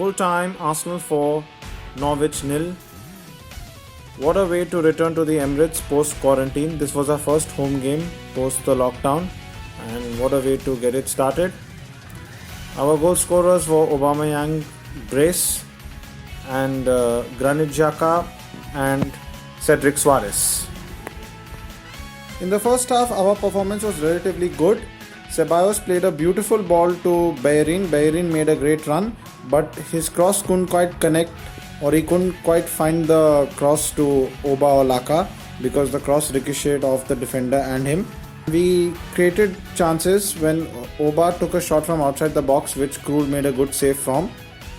Full time, Arsenal 4, Norwich nil. What a way to return to the Emirates post quarantine. This was our first home game post the lockdown, and what a way to get it started. Our goal scorers were Aubameyang, Brace, and Granit Xhaka and Cedric Soares. In the first half, our performance was relatively good. Ceballos played a beautiful ball to Bellerin. Bellerin made a great run, but his cross couldn't quite connect, or he couldn't quite find the cross to Oba or Laka because the cross ricocheted off the defender and him. We created chances when Oba took a shot from outside the box, which Krul made a good save from.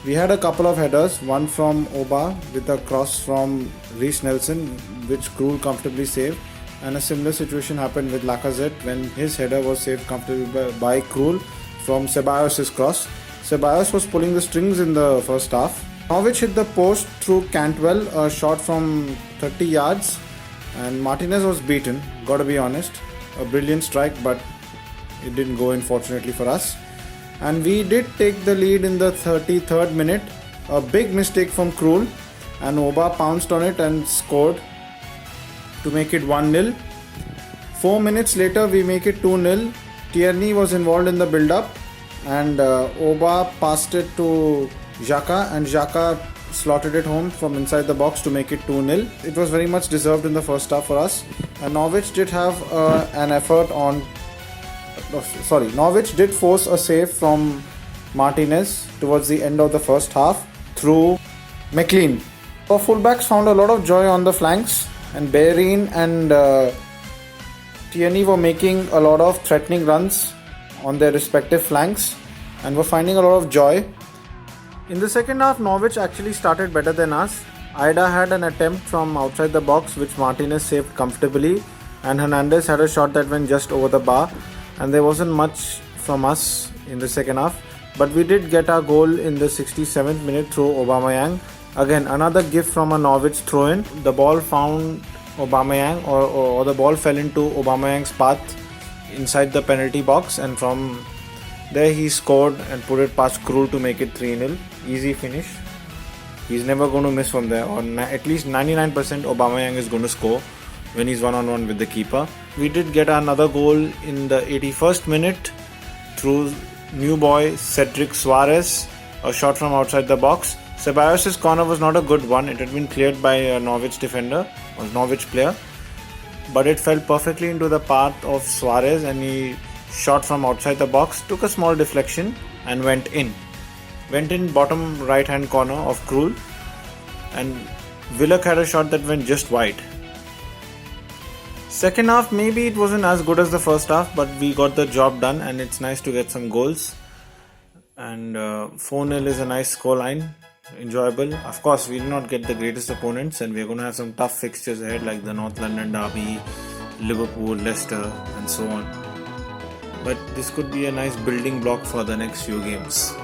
We had a couple of headers, one from Oba with a cross from Reiss Nelson, which Krul comfortably saved. And a similar situation happened with Lacazette when his header was saved comfortably by Krul from Ceballos' cross. Ceballos was pulling the strings in the first half. Norwich hit the post through Cantwell, a shot from 30 yards, and Martinez was beaten, gotta be honest. A brilliant strike, but it didn't go in fortunately for us. And we did take the lead in the 33rd minute. A big mistake from Krul, and Oba pounced on it and scored to make it 1-0. 4 minutes later, we make it 2-0. Tierney was involved in the build-up, and Oba passed it to Xhaka, and Xhaka slotted it home from inside the box to make it 2-0. It was very much deserved in the first half for us. And Norwich did have an effort on... Norwich did force a save from Martinez towards the end of the first half through McLean. Our fullbacks found a lot of joy on the flanks, and Bellerin and Tierney were making a lot of threatening runs on their respective flanks and were finding a lot of joy. In the second half, Norwich actually started better than us. Aida had an attempt from outside the box which Martinez saved comfortably, and Hernandez had a shot that went just over the bar, and there wasn't much from us in the second half. But we did get our goal in the 67th minute through Aubameyang. Again, another gift from a Norwich throw-in. The ball found Aubameyang, or the ball fell into Aubameyang's path inside the penalty box, and from there he scored and put it past Krul to make it 3-0. Easy finish. He's never going to miss from there, or at least 99% Aubameyang is going to score when he's one-on-one with the keeper. We did get another goal in the 81st minute through new boy Cedric Soares, a shot from outside the box. Ceballos' corner was not a good one. It had been cleared by a Norwich defender, or Norwich player, but it fell perfectly into the path of Soares, and he shot from outside the box, took a small deflection and went in. Went in bottom right hand corner of Krul, and Willock had a shot that went just wide. Second half, maybe it wasn't as good as the first half, but we got the job done, and it's nice to get some goals. And 4-0 is a nice scoreline. Enjoyable. Of course, we did not get the greatest opponents, and we're going to have some tough fixtures ahead, like the North London Derby, Liverpool, Leicester, and so on. But this could be a nice building block for the next few games.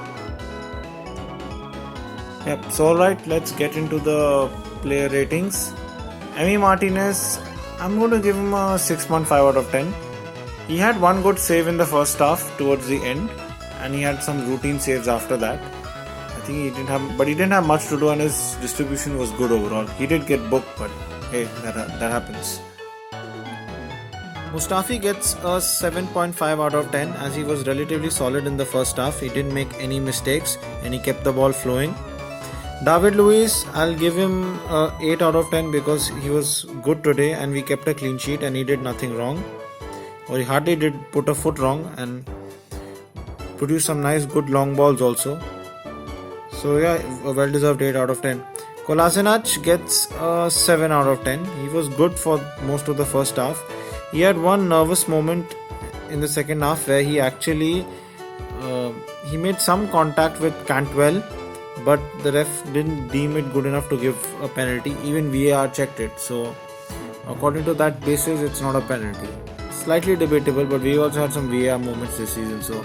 Yep, so alright, let's get into the player ratings. Emi Martinez, I'm going to give him a 6.5 out of 10. He had one good save in the first half towards the end, and he had some routine saves after that. I think he didn't have much to do, and his distribution was good overall. He did get booked, but hey, that happens. Mustafi gets a 7.5 out of 10 as he was relatively solid in the first half. He didn't make any mistakes and he kept the ball flowing. David Luiz, I'll give him a 8 out of 10 because he was good today and we kept a clean sheet and he did nothing wrong. Or he hardly did put a foot wrong, and produced some nice good long balls also. So yeah, a well-deserved 8 out of 10. Kolasinac gets a 7 out of 10. He was good for most of the first half. He had one nervous moment in the second half where he actually he made some contact with Cantwell, but the ref didn't deem it good enough to give a penalty. Even VAR checked it. So according to that basis, it's not a penalty. Slightly debatable, but we also had some VAR moments this season, so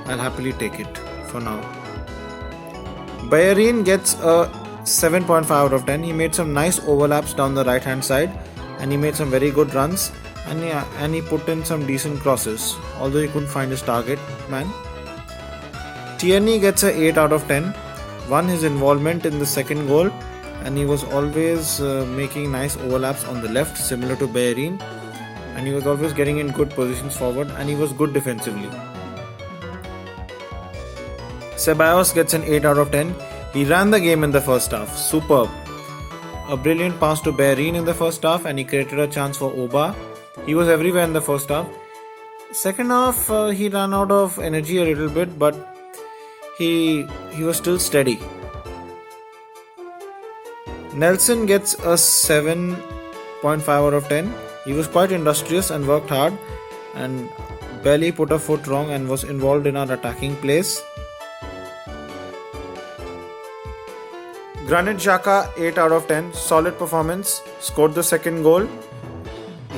I'll happily take it for now. Bellerin gets a 7.5 out of 10. He made some nice overlaps down the right hand side, and he made some very good runs, and he put in some decent crosses, although he couldn't find his target man. Tierney gets a 8 out of 10. One, his involvement in the second goal, and he was always making nice overlaps on the left, similar to Bellerin, and he was always getting in good positions forward, and he was good defensively. Ceballos gets an 8 out of 10. He ran the game in the first half. Superb. A brilliant pass to Bellerin in the first half, and he created a chance for Oba. He was everywhere in the first half. Second half, he ran out of energy a little bit, but he was still steady. Nelson gets a 7.5 out of 10. He was quite industrious and worked hard, and barely put a foot wrong and was involved in our attacking plays. Granit Xhaka, 8 out of 10. Solid performance. Scored the second goal.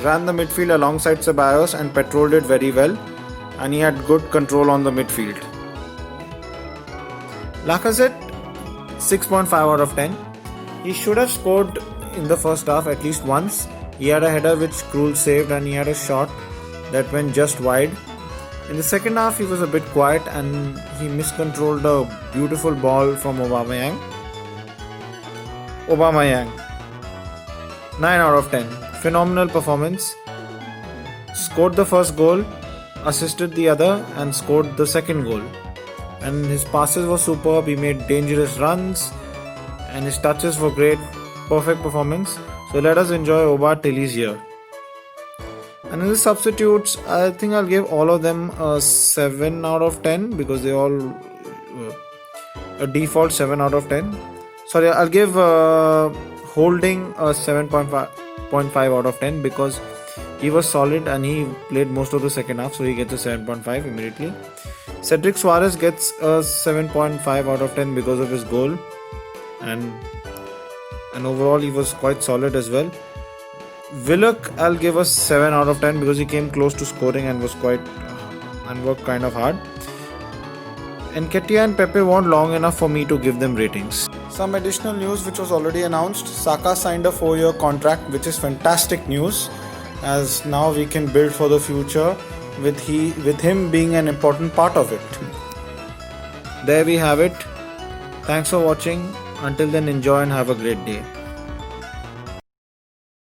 Ran the midfield alongside Ceballos and patrolled it very well. And he had good control on the midfield. Lacazette, 6.5 out of 10. He should have scored in the first half at least once. He had a header which Krul saved, and he had a shot that went just wide. In the second half, he was a bit quiet and he miscontrolled a beautiful ball from Aubameyang. 9 out of 10. Phenomenal performance. Scored the first goal, assisted the other, and scored the second goal. And his passes were superb. He made dangerous runs, and his touches were great. Perfect performance. So let us enjoy Oba till he's here. And in the substitutes, I think I'll give all of them a 7 out of 10 because they all a default 7 out of 10. Sorry, I'll give Holding a 7.5 out of 10 because he was solid and he played most of the second half, so he gets a 7.5 immediately. Cedric Soares gets a 7.5 out of 10 because of his goal, and overall he was quite solid as well. Willock, I'll give a 7 out of 10 because he came close to scoring and was and worked kind of hard. Nketiah and Pepe weren't long enough for me to give them ratings. Some additional news which was already announced. Saka signed a 4-year contract, which is fantastic news, as now we can build for the future with him being an important part of it. There we have it. Thanks for watching. Until then, enjoy and have a great day.